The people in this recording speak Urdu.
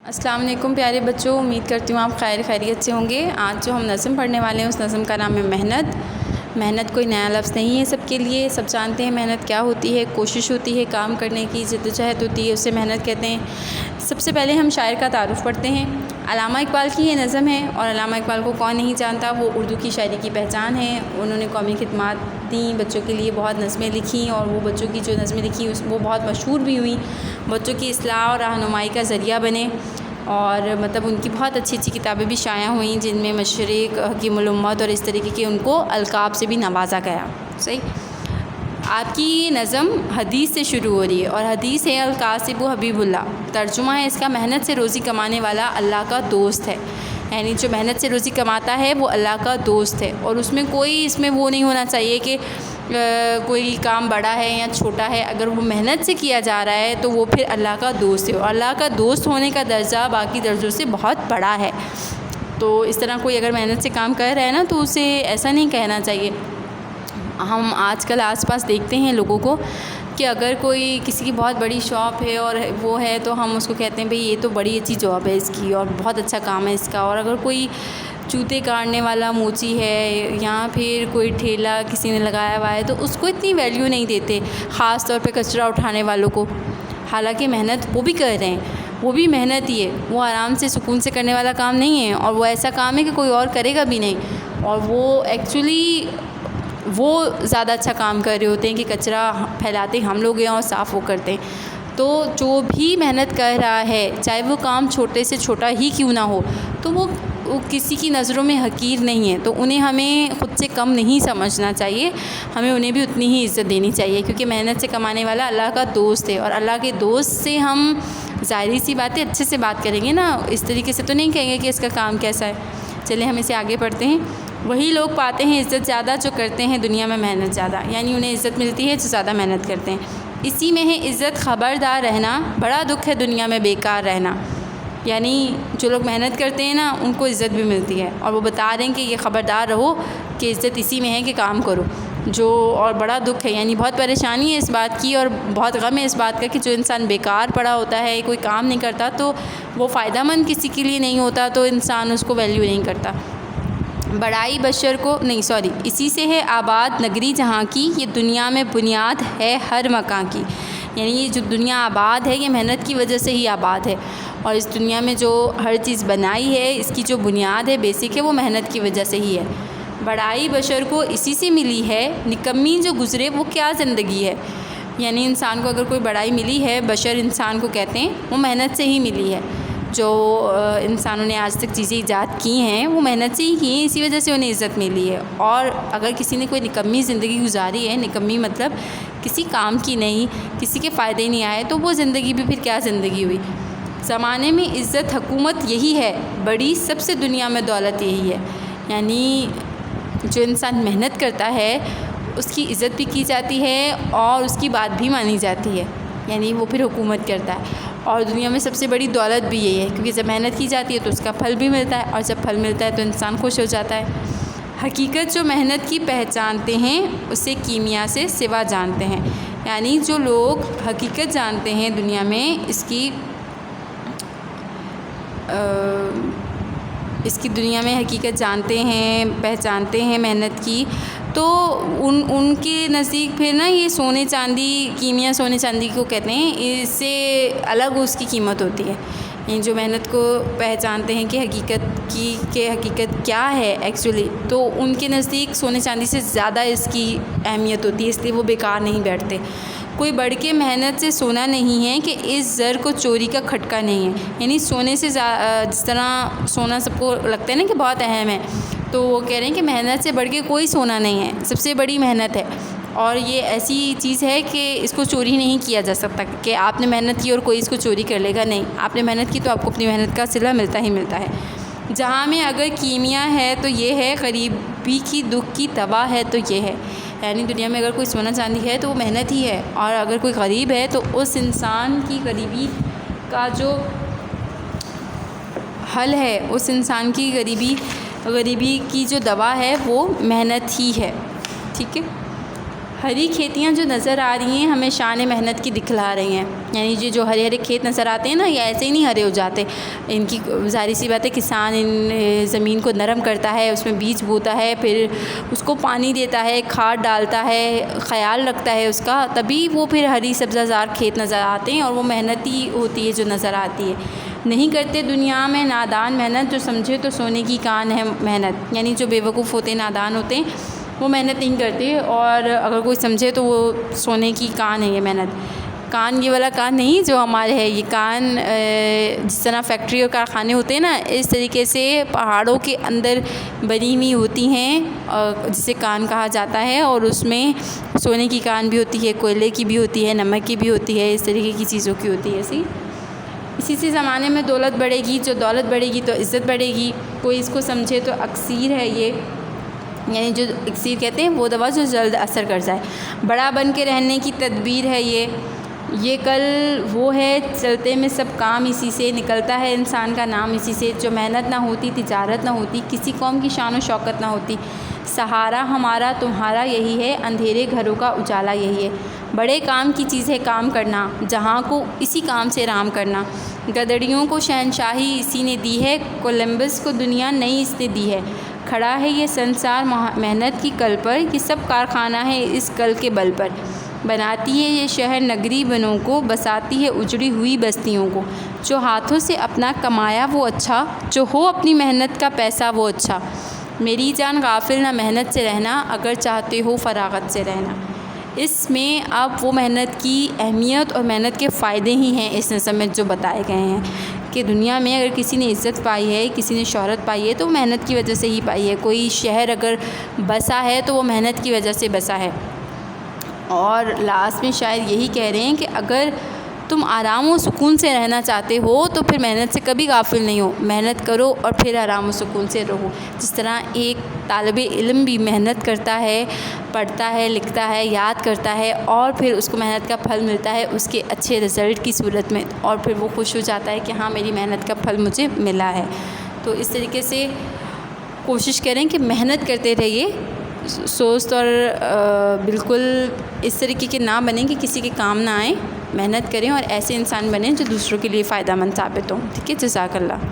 السلام علیکم پیارے بچوں، امید کرتی ہوں آپ خیریت سے ہوں گے۔ آج جو ہم نظم پڑھنے والے ہیں اس نظم کا نام ہے محنت۔ محنت کوئی نیا لفظ نہیں ہے، سب کے لیے سب جانتے ہیں محنت کیا ہوتی ہے۔ کوشش ہوتی ہے کام کرنے کی، جدوجہد ہوتی ہے، اسے محنت کہتے ہیں۔ سب سے پہلے ہم شاعر کا تعارف پڑھتے ہیں۔ علامہ اقبال کی یہ نظم ہے، اور علامہ اقبال کو کون نہیں جانتا، وہ اردو کی شاعری کی پہچان ہے۔ انہوں نے قومی خدمات دیں، بچوں کے لیے بہت نظمیں لکھیں، اور وہ بچوں کی جو نظمیں لکھیں وہ بہت مشہور بھی ہوئیں، بچوں کی اصلاح اور رہنمائی کا ذریعہ بنے۔ اور ان کی بہت اچھی اچھی کتابیں بھی شائع ہوئیں، جن میں مشرق، حکیم الامت اور اس طریقے کے ان کو القاب سے بھی نوازا گیا۔ صحیح۔ آپ کی یہ نظم حدیث سے شروع ہو رہی ہے، اور حدیث ہے القاسب حبیب اللہ۔ ترجمہ ہے اس کا، محنت سے روزی کمانے والا اللہ کا دوست ہے۔ یعنی جو محنت سے روزی کماتا ہے وہ اللہ کا دوست ہے، اور اس میں وہ نہیں ہونا چاہیے کہ کوئی کام بڑا ہے یا چھوٹا ہے۔ اگر وہ محنت سے کیا جا رہا ہے تو وہ پھر اللہ کا دوست ہے، اور اللہ کا دوست ہونے کا درجہ باقی درجوں سے بہت بڑا ہے۔ تو اس طرح کوئی اگر محنت سے کام کر رہا ہے نا، تو اسے ایسا نہیں کہنا چاہیے۔ ہم آج کل آس پاس دیکھتے ہیں لوگوں کو کہ اگر کوئی کسی کی بہت بڑی شاپ ہے اور وہ ہے تو ہم اس کو کہتے ہیں بھئی یہ تو بڑی اچھی جاب ہے اس کی، اور بہت اچھا کام ہے اس کا۔ اور اگر کوئی جوتے کاٹنے والا موچی ہے، یا پھر کوئی ٹھیلا کسی نے لگایا ہوا ہے، تو اس کو اتنی ویلیو نہیں دیتے، خاص طور پہ کچرا اٹھانے والوں کو۔ حالانکہ محنت وہ بھی کر رہے ہیں، وہ بھی محنت ہی ہے، وہ آرام سے سکون سے کرنے والا کام نہیں ہے، اور وہ ایسا کام ہے کہ کوئی اور کرے گا بھی نہیں، اور وہ ایکچولی وہ زیادہ اچھا کام کر رہے ہوتے ہیں کہ کچرا پھیلاتے ہم لوگ ہیں اور صاف وہ کرتے ہیں۔ تو جو بھی محنت کر رہا ہے، چاہے وہ کام چھوٹے سے چھوٹا ہی کیوں نہ ہو، تو وہ کسی کی نظروں میں حقیر نہیں ہے، تو انہیں ہمیں خود سے کم نہیں سمجھنا چاہیے، ہمیں انہیں بھی اتنی ہی عزت دینی چاہیے، کیونکہ محنت سے کمانے والا اللہ کا دوست ہے، اور اللہ کے دوست سے ہم ظاہری سی باتیں اچھے سے بات کریں گے نا، اس طریقے سے تو نہیں کہیں گے کہ اس کا کام کیسا ہے۔ چلیں ہم اسے آگے پڑھتے ہیں۔ وہی لوگ پاتے ہیں عزت زیادہ جو کرتے ہیں دنیا میں محنت زیادہ، یعنی انہیں عزت ملتی ہے جو زیادہ محنت کرتے ہیں۔ اسی میں ہے عزت خبردار رہنا، بڑا دکھ ہے دنیا میں بیکار رہنا۔ یعنی جو لوگ محنت کرتے ہیں نا، ان کو عزت بھی ملتی ہے، اور وہ بتا رہے ہیں کہ یہ خبردار رہو کہ عزت اسی میں ہے کہ کام کرو۔ اور بڑا دکھ ہے، یعنی بہت پریشانی ہے اس بات کی، اور بہت غم ہے اس بات کا کہ جو انسان بیکار پڑا ہوتا ہے، کوئی کام نہیں کرتا، تو وہ فائدہ مند کسی کے لیے نہیں ہوتا، تو انسان اس کو ویلیو نہیں کرتا۔ بڑائی بشر کو اسی سے ہے آباد نگری جہاں کی، یہ دنیا میں بنیاد ہے ہر مکان کی۔ یعنی یہ جو دنیا آباد ہے، یہ محنت کی وجہ سے ہی آباد ہے، اور اس دنیا میں جو ہر چیز بنائی ہے، اس کی جو بنیاد ہے، بیسک ہے، وہ محنت کی وجہ سے ہی ہے۔ بڑائی بشر کو اسی سے ملی ہے، نکمی جو گزرے وہ کیا زندگی ہے۔ یعنی انسان کو اگر کوئی بڑائی ملی ہے، بشر انسان کو کہتے ہیں، وہ محنت سے ہی ملی ہے۔ جو انسانوں نے آج تک چیزیں ایجاد کی ہیں، وہ محنت سے ہی کی ہیں، اسی وجہ سے انہیں عزت ملی ہے۔ اور اگر کسی نے کوئی نکمی زندگی گزاری ہے، نکمی مطلب کسی کام کی نہیں، کسی کے فائدے نہیں آئے، تو وہ زندگی بھی پھر کیا زندگی ہوئی۔ زمانے میں عزت حکومت یہی ہے، بڑی سب سے دنیا میں دولت یہی ہے۔ یعنی جو انسان محنت کرتا ہے اس کی عزت بھی کی جاتی ہے، اور اس کی بات بھی مانی جاتی ہے، یعنی وہ پھر حکومت کرتا ہے۔ اور دنیا میں سب سے بڑی دولت بھی یہی ہے، کیونکہ جب محنت کی جاتی ہے تو اس کا پھل بھی ملتا ہے، اور جب پھل ملتا ہے تو انسان خوش ہو جاتا ہے۔ حقیقت جو محنت کی پہچانتے ہیں، اسے کیمیا سے سوا جانتے ہیں۔ یعنی جو لوگ حقیقت جانتے ہیں دنیا میں، اس کی دنیا میں حقیقت جانتے ہیں، پہچانتے ہیں محنت کی، تو ان کے نزدیک پھر نا یہ سونے چاندی، کیمیا سونے چاندی کو کہتے ہیں، اس سے الگ اس کی قیمت ہوتی ہے۔ یعنی جو محنت کو پہچانتے ہیں کہ حقیقت کیا ہے ایکچولی، تو ان کے نزدیک سونے چاندی سے زیادہ اس کی اہمیت ہوتی ہے، اس لیے وہ بیکار نہیں بیٹھتے۔ کوئی بڑھ کے محنت سے سونا نہیں ہے کہ اس زر کو چوری کا کھٹکا نہیں ہے۔ یعنی سونے سے جس طرح سونا سب کو لگتا ہے نا کہ بہت اہم ہے، تو وہ کہہ رہے ہیں کہ محنت سے بڑھ کے کوئی سونا نہیں ہے، سب سے بڑی محنت ہے، اور یہ ایسی چیز ہے کہ اس کو چوری نہیں کیا جا سکتا کہ آپ نے محنت کی اور کوئی اس کو چوری کر لے گا، نہیں، آپ نے محنت کی تو آپ کو اپنی محنت کا صلہ ملتا ہی ملتا ہے۔ جہاں میں اگر کیمیا ہے تو یہ ہے، غریبی کی دکھ کی دوا ہے تو یہ ہے۔ یعنی دنیا میں اگر کوئی سونا چاندی ہے تو وہ محنت ہی ہے، اور اگر کوئی غریب ہے تو اس انسان کی غریبی کا جو حل ہے، اس انسان کی غریبی کی جو دوا ہے وہ محنت ہی ہے۔ ٹھیک ہے۔ ہری کھیتیاں جو نظر آ رہی ہیں ہمیں شان محنت کی دکھلا رہی ہیں، یعنی جو ہرے ہرے کھیت نظر آتے ہیں نا، یہ ایسے ہی نہیں ہرے ہو جاتے، ان کی ظاہر سی بات ہے کسان ان زمین کو نرم کرتا ہے، اس میں بیج بوتا ہے، پھر اس کو پانی دیتا ہے، کھاد ڈالتا ہے، خیال رکھتا ہے اس کا، تبھی وہ پھر ہری سبزہ زار کھیت نظر آتے ہیں، اور وہ محنتی ہوتی ہے جو نظر آتی ہے۔ نہیں کرتے دنیا میں نادان محنت، جو سمجھے تو سونے کی کان ہے محنت، یعنی جو بے وقوف ہوتے ہیں، نادان ہوتے ہیں، وہ محنت نہیں کرتے، اور اگر کوئی سمجھے تو وہ سونے کی کان ہے یہ محنت۔ کان یہ والا کان نہیں جو ہمارے ہے، یہ کان جس طرح فیکٹری اور کارخانے ہوتے ہیں نا، اس طریقے سے پہاڑوں کے اندر بنی ہوئی ہوتی ہیں جسے کان کہا جاتا ہے، اور اس میں سونے کی کان بھی ہوتی ہے، کوئلے کی بھی ہوتی ہے، نمک کی بھی ہوتی ہے، اس طریقے کی چیزوں کی ہوتی ہے۔ اسی سے زمانے میں دولت بڑھے گی، جو دولت بڑھے گی تو عزت بڑھے گی، کوئی اس کو سمجھے تو اکسیر ہے یہ، یعنی جو اکسیر کہتے ہیں وہ دوا جو جلد اثر کر جائے، بڑا بن کے رہنے کی تدبیر ہے یہ کل وہ ہے، چلتے میں سب کام اسی سے، نکلتا ہے انسان کا نام اسی سے، جو محنت نہ ہوتی، تجارت نہ ہوتی، کسی قوم کی شان و شوکت نہ ہوتی، سہارا ہمارا تمہارا یہی ہے، اندھیرے گھروں کا اجالا یہی ہے، بڑے کام کی چیز ہے کام کرنا، جہاں کو اسی کام سے رام کرنا، گدڑیوں کو شہنشاہی اسی نے دی ہے، کولمبس کو دنیا نئی اس نے دی ہے، کھڑا ہے یہ سنسار محنت کی کل پر، یہ سب کارخانہ ہے اس کل کے بل پر، بناتی ہے یہ شہر نگری بنوں کو، بساتی ہے اجڑی ہوئی بستیوں کو، جو ہاتھوں سے اپنا کمایا وہ اچھا، جو ہو اپنی محنت کا پیسہ وہ اچھا، میری جان غافل نہ محنت سے رہنا، اگر چاہتے ہو فراغت سے رہنا۔ اس میں اب وہ محنت کی اہمیت اور محنت کے فائدے ہی ہیں اس نظم میں جو بتائے گئے ہیں، کہ دنیا میں اگر کسی نے عزت پائی ہے، کسی نے شہرت پائی ہے تو محنت کی وجہ سے ہی پائی ہے، کوئی شہر اگر بسا ہے تو وہ محنت کی وجہ سے بسا ہے، اور لاسٹ میں شاید یہی کہہ رہے ہیں کہ اگر تم آرام و سکون سے رہنا چاہتے ہو تو پھر محنت سے کبھی غافل نہیں ہو، محنت کرو اور پھر آرام و سکون سے رہو، جس طرح ایک طالب علم بھی محنت کرتا ہے، پڑھتا ہے، لکھتا ہے، یاد کرتا ہے، اور پھر اس کو محنت کا پھل ملتا ہے اس کے اچھے رزلٹ کی صورت میں، اور پھر وہ خوش ہو جاتا ہے کہ ہاں میری محنت کا پھل مجھے ملا ہے۔ تو اس طریقے سے کوشش کریں کہ محنت کرتے رہیے، سست اور بالکل اس طریقے کے نہ بنیں کہ کسی کے کام نہ آئیں، محنت کریں اور ایسے انسان بنیں جو دوسروں کے لیے فائدہ مند ثابت ہوں۔ ٹھیک ہے، جزاک اللہ۔